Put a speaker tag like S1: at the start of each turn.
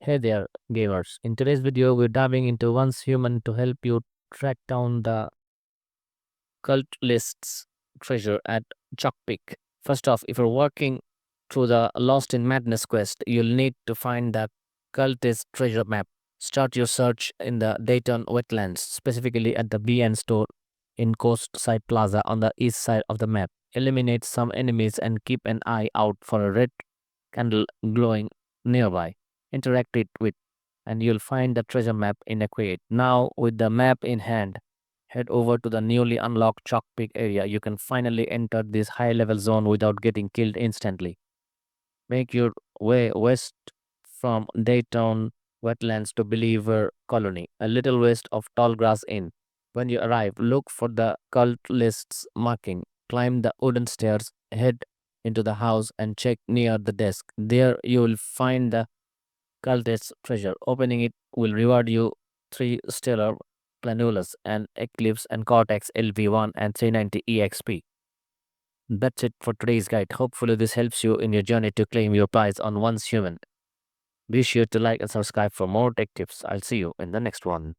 S1: Hey there, gamers. In today's video, we're diving into Once Human to help you track down the cult list's treasure at Chalk Peak. First off, if you're working through the Lost in Madness quest, you'll need to find the cultist treasure map. Start your search in the Dayton wetlands, specifically at the BN store in Coastside Plaza on the east side of the map. Eliminate some enemies and keep an eye out for a red candle glowing nearby. Interact it with and you'll find the treasure map in Equate. Now, with the map in hand, head over to the newly unlocked Chalk Peak area. You can finally enter this high-level zone without getting killed instantly. Make your way west from Dayton Wetlands to Believer Colony, a little west of Tallgrass Inn. When you arrive, look for the cult list's marking. Climb the wooden stairs, head into the house, and check near the desk. There you will find the cultist's treasure. Opening it will reward you 3 stellar Planulus and Eclipse and Cortex LV1 and 390 EXP. That's it for today's guide. Hopefully this helps you in your journey to claim your prize on Once Human. Be sure to like and subscribe for more tech tips. I'll see you in the next one.